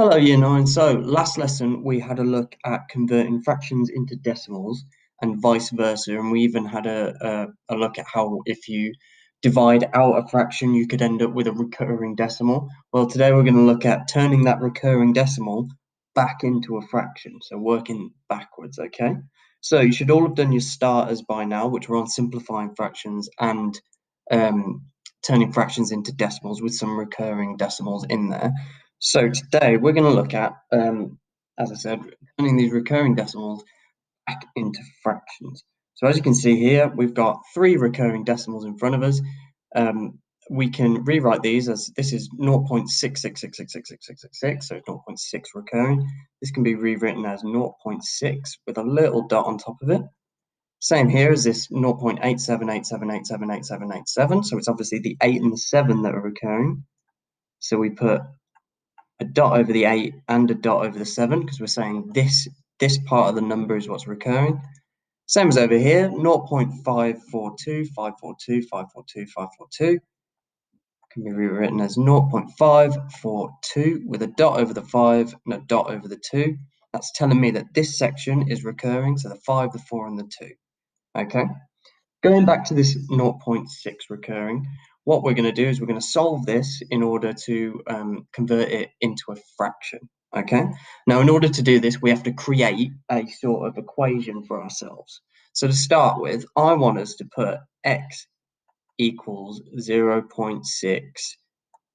Hello, Year 9. So, last lesson we had a look at converting fractions into decimals and vice versa, and we even had a look at how if you divide out a fraction, you could end up with a recurring decimal. Well, today we're going to look at turning that recurring decimal back into a fraction, so working backwards, okay? So, you should all have done your starters by now, which were on simplifying fractions and turning fractions into decimals with some recurring decimals in there. So today we're going to look at, as I said, turning these recurring decimals back into fractions. So as you can see here, we've got 3 recurring decimals in front of us. We can rewrite these as this is 0.666666666, so 0.6 recurring. This can be rewritten as 0.6 with a little dot on top of it. Same here as this 0.8787878787, so it's obviously the 8 and the 7 that are recurring. So we put a dot over the 8 and a dot over the 7 because we're saying this part of the number is what's recurring. Same as over here, 0.542542542542 can be rewritten as 0.542 with a dot over the 5 and a dot over the 2. That's telling me that this section is recurring, so the 5, the 4, and the 2. Okay, going back to this 0.6 recurring, what we're going to do is we're going to solve this in order to convert it into a fraction. Okay, now in order to do this, we have to create a sort of equation for ourselves. So to start with, I want us to put x equals 0.6,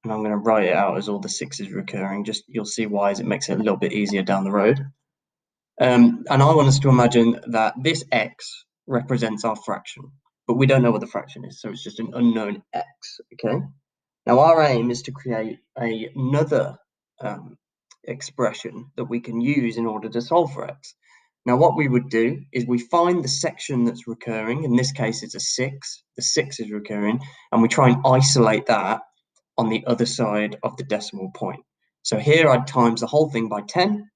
and I'm going to write it out as all the 6's recurring. Just you'll see why, as it makes it a little bit easier down the road. And I want us to imagine that this x represents our fraction, but we don't know what the fraction is, so it's just an unknown x, okay? Now our aim is to create another expression that we can use in order to solve for x. Now what we would do is we find the section that's recurring, in this case it's a 6, the 6 is recurring, and we try and isolate that on the other side of the decimal point. So here I'd times the whole thing by 10,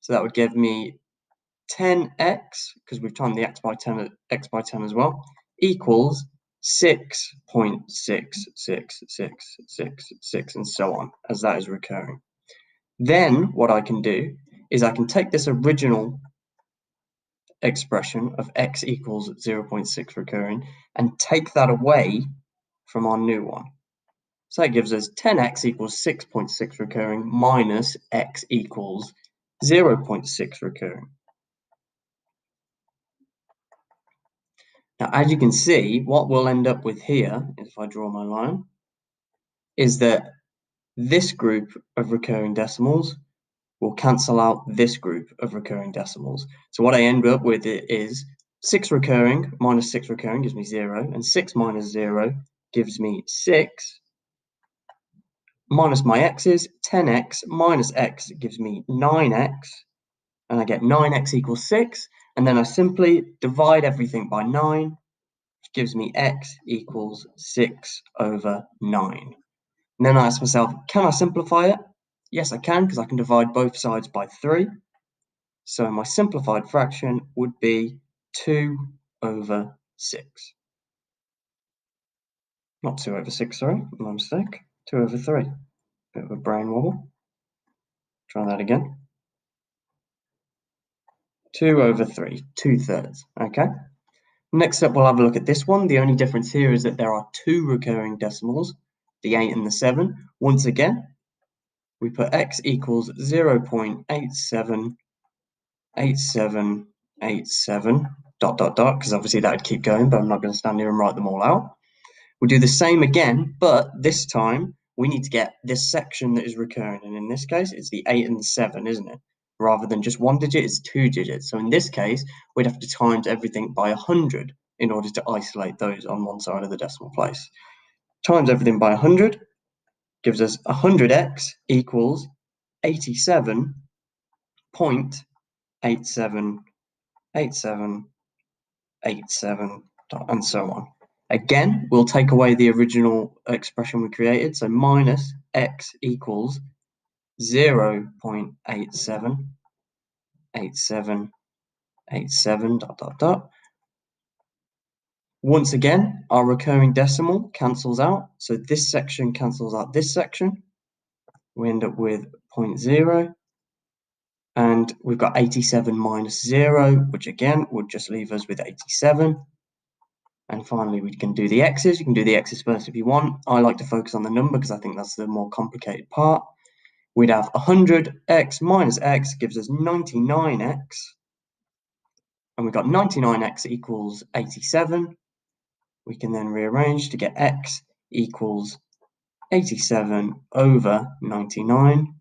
so that would give me 10x, because we've timed the x by 10 as well, equals 6.66666, and so on, as that is recurring. Then what I can do is I can take this original expression of x equals 0.6 recurring and take that away from our new one. So that gives us 10x equals 6.6 recurring minus x equals 0.6 recurring. Now, as you can see, what we'll end up with here, if I draw my line, is that this group of recurring decimals will cancel out this group of recurring decimals. So what I end up with is 6 recurring minus 6 recurring gives me 0, and 6 minus 0 gives me 6, minus my x's, 10x minus x gives me 9x, and I get 9x equals 6, and then I simply divide everything by 9, gives me x equals 6/9. And then I ask myself, can I simplify it? Yes, I can, because I can divide both sides by 3. So my simplified fraction would be 2/6. Not 2/6, sorry, my mistake. 2/3. Bit of a brain wobble. Try that again. 2/3, 2/3, okay? Next up, we'll have a look at this one. The only difference here is that there are 2 recurring decimals, the 8 and the 7. Once again, we put x equals 0.878787 ... because obviously that would keep going, but I'm not going to stand here and write them all out. We'll do the same again, but this time we need to get this section that is recurring, and in this case, it's the 8 and the 7, isn't it? Rather than just 1 digit, it's 2 digits. So in this case, we'd have to times everything by 100 in order to isolate those on one side of the decimal place. Times everything by 100 gives us 100x equals 87.878787, and so on. Again, we'll take away the original expression we created, so minus x equals 0.878787 ... Once again, our recurring decimal cancels out, so this section cancels out this section. we end up with 0.0. And we've got 87 minus 0, which again would just leave us with 87. And finally, we can do the x's. You can do the x's first if you want. I like to focus on the number because I think that's the more complicated part. We'd have 100x minus x gives us 99x. And we've got 99x equals 87. We can then rearrange to get x equals 87 over 99.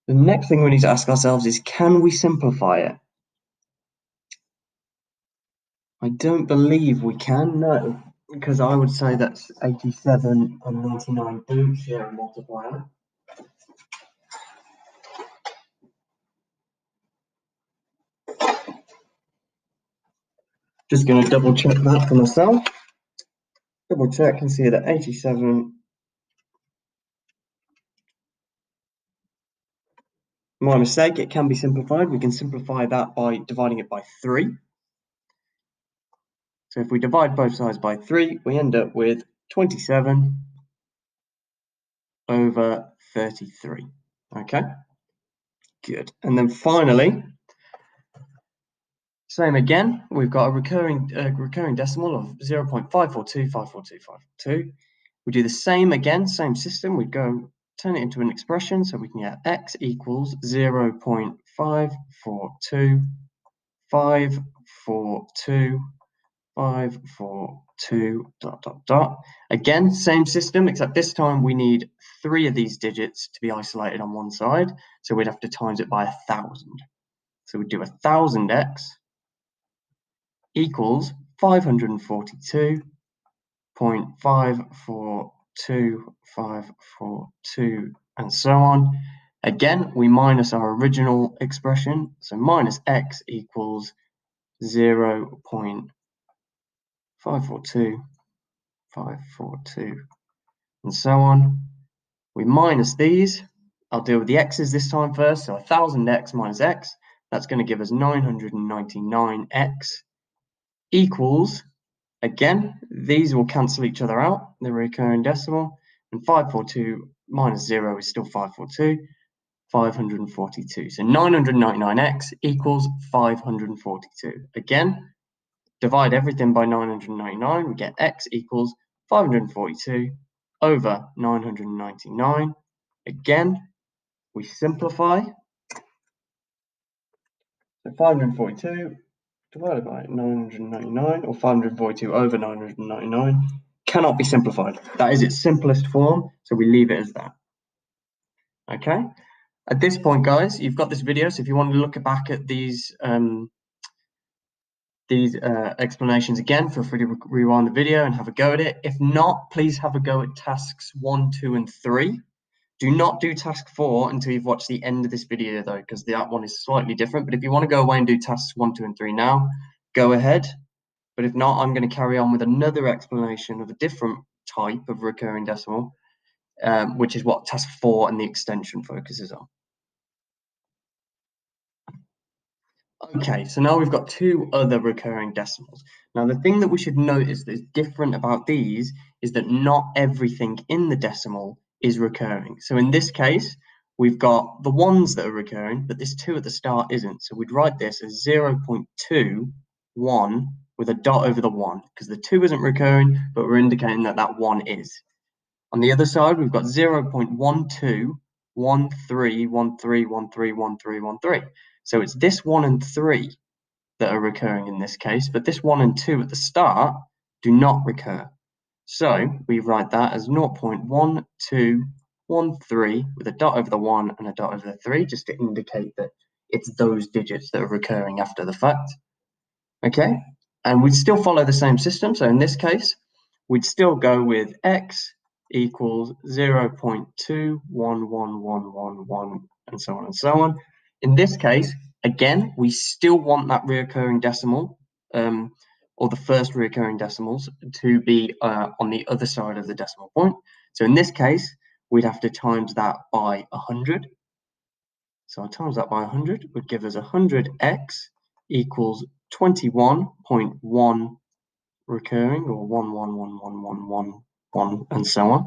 The next thing we need to ask ourselves is, can we simplify it? I don't believe we can, no, because I would say that's 87 and 99 don't share a multiplier. Just going to double check that for myself. Double check and see that 87, my mistake, it can be simplified. We can simplify that by dividing it by 3. So if we divide both sides by 3, we end up with 27 over 33. Okay, good. And then finally, same again, we've got a recurring decimal of 0.54254252. We do the same again, same system. We go turn it into an expression, so we can get x equals 0.542542 dot. Again, same system, except this time we need 3 of these digits to be isolated on one side, so we'd have to times it by 1,000. So we'd do 1,000x equals 542.542542, and so on. Again, we minus our original expression, so minus x equals 0.542542, and so on. We minus these. I'll deal with the x's this time first, so 1,000x minus x, that's going to give us 999x equals, again, these will cancel each other out, the recurring decimal, and 542 minus 0 is still 542, 542. So 999x equals 542. Again, divide everything by 999, we get x equals 542 over 999. Again, we simplify. So 542 divided by 999, or 542 over 999, cannot be simplified. That is its simplest form, so we leave it as that. Okay? At this point, guys, you've got this video, so if you want to look back at these explanations again, feel free to rewind the video and have a go at it. If not, please have a go at tasks 1, 2, and 3. Do not do task 4 until you've watched the end of this video, though, because that one is slightly different. But if you want to go away and do tasks 1, 2, and 3 now, go ahead. But if not, I'm going to carry on with another explanation of a different type of recurring decimal, which is what task 4 and the extension focuses on. Okay, so now we've got 2 other recurring decimals. Now, the thing that we should notice that is different about these is that not everything in the decimal is recurring. So in this case, we've got the ones that are recurring, but this 2 at the start isn't. So we'd write this as 0.21 with a dot over the 1, because the 2 isn't recurring, but we're indicating that that 1 is. On the other side, we've got 0.121313131313. So it's this 1 and 3 that are recurring in this case, but this 1 and 2 at the start do not recur. So we write that as 0.1213 with a dot over the 1 and a dot over the 3, just to indicate that it's those digits that are recurring after the fact. Okay, and we'd still follow the same system. So in this case, we'd still go with x equals 0.211111, and so on and so on. In this case, again, we still want that recurring decimal, or the first recurring decimals, to be on the other side of the decimal point. So in this case, we'd have to times that by 100. So I times that by 100 would give us 100x equals 21.1 recurring, or 111111, and so on.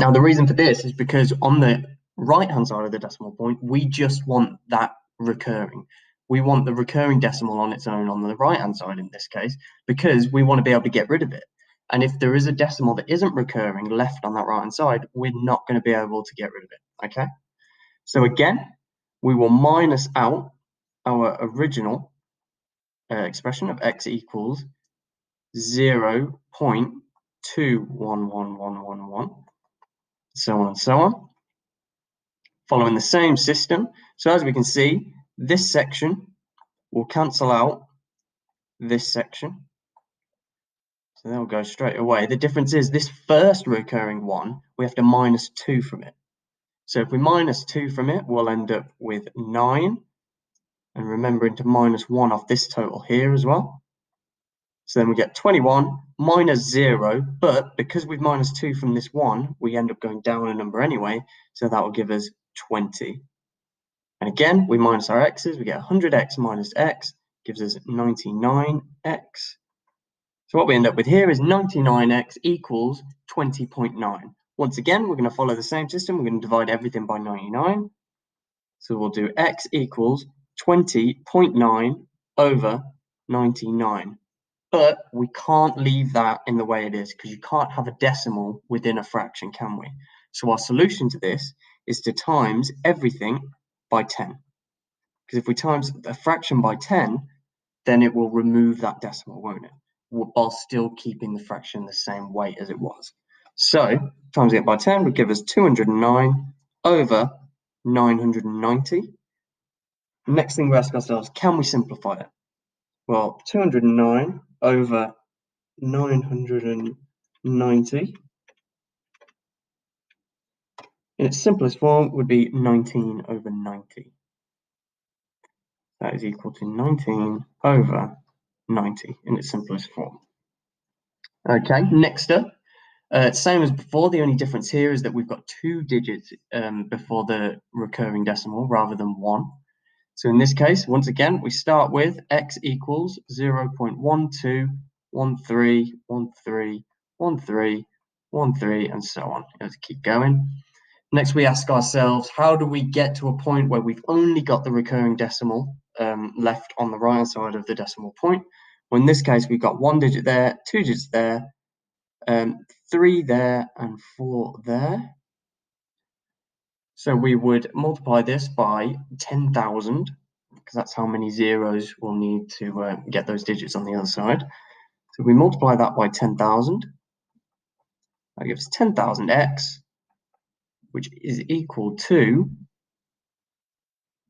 Now, the reason for this is because on the right-hand side of the decimal point, we just want that recurring. We want the recurring decimal on its own on the right-hand side in this case, because we want to be able to get rid of it. And if there is a decimal that isn't recurring left on that right-hand side, we're not going to be able to get rid of it, okay? So again, we will minus out our original expression of x equals 0.211111, so on and so on, following the same system. So as we can see, this section will cancel out this section. So they'll go straight away. The difference is this first recurring one, we have to minus 2 from it. So if we minus 2 from it, we'll end up with 9. And remembering to minus 1 off this total here as well. So then we get 21 minus 0, but because we've minus 2 from this 1, we end up going down a number anyway, so that will give us 20. And again, we minus our x's, we get 100x minus x, gives us 99x. So what we end up with here is 99x equals 20.9. Once again, we're going to follow the same system. We're going to divide everything by 99. So we'll do x equals 20.9 over 99. But we can't leave that in the way it is because you can't have a decimal within a fraction, can we? So our solution to this is to times everything by 10. Because if we times a fraction by 10, then it will remove that decimal, won't it? While still keeping the fraction the same weight as it was. So times it by 10 would give us 209 over 990. Next thing we ask ourselves, can we simplify it? Well, 209 over 990 in its simplest form would be 19 over 90. That is equal to 19 over 90 in its simplest form. Okay, next up, same as before, the only difference here is that we've got 2 digits before the recurring decimal rather than 1. So in this case, once again, we start with x equals 0.1213131313, and so on. Let's keep going. Next, we ask ourselves, how do we get to a point where we've only got the recurring decimal left on the right-hand side of the decimal point? Well, in this case, we've got 1 digit there, 2 digits there, 3 there, and 4 there. So we would multiply this by 10,000, because that's how many zeros we'll need to get those digits on the other side. So we multiply that by 10,000. That gives 10,000x, which is equal to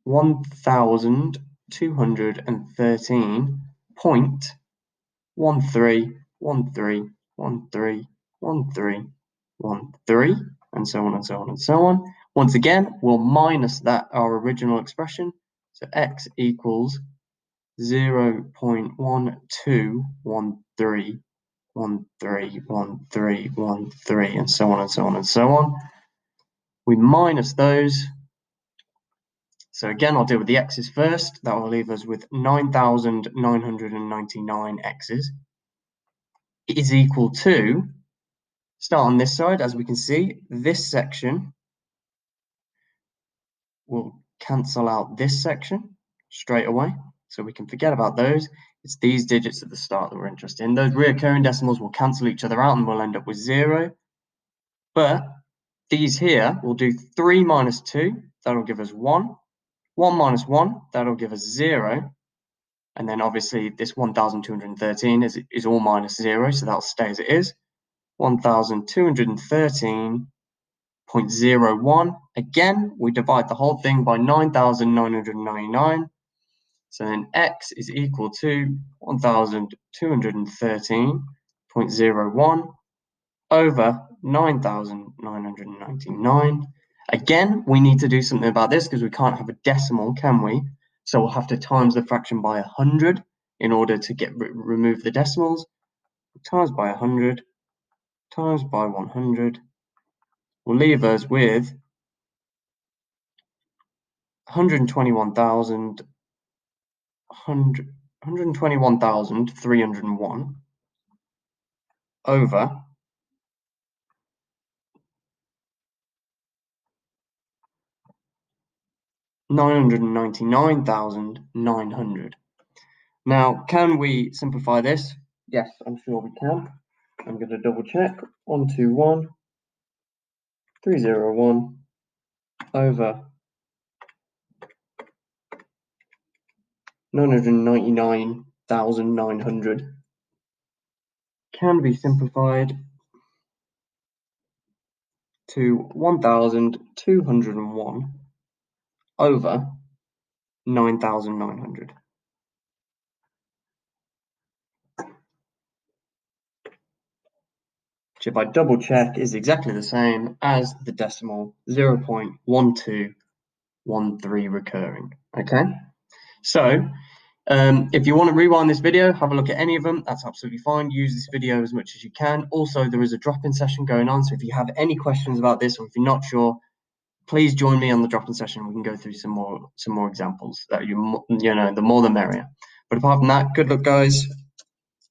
1,213.13131313, and so on and so on and so on. Once again, we'll minus that our original expression. So x equals 0.1213131313, and so on and so on and so on. We minus those. So again, I'll deal with the x's first. That will leave us with 9,999 x's. It is equal to, start on this side, as we can see, this section will cancel out this section straight away. So we can forget about those. It's these digits at the start that we're interested in. Those recurring decimals will cancel each other out and we'll end up with 0. But these here, we'll do 3 minus 2. That'll give us 1. 1 minus 1, that'll give us 0. And then obviously this 1,213 is all minus 0, so that'll stay as it is. 1,213.01. Again, we divide the whole thing by 9,999. So then x is equal to 1,213.01 over 9,999. Again, we need to do something about this because we can't have a decimal, can we? So we'll have to times the fraction by 100 in order to remove the decimals. Times by 100 times by 100 will leave us with 121,301 over 999,900. Now, can we simplify this? Yes, I'm sure we can. I'm going to double check. 121,301 over 999,900 can be simplified to 1,201 over 9,900. Which, if I double check, is exactly the same as the decimal 0.1213 recurring. Okay, so if you want to rewind this video, have a look at any of them, that's absolutely fine. Use this video as much as you can. Also, there is a drop-in session going on, so if you have any questions about this, or if you're not sure, please join me on the drop-in session. We can go through some more examples. That the more the merrier. But apart from that, good luck, guys.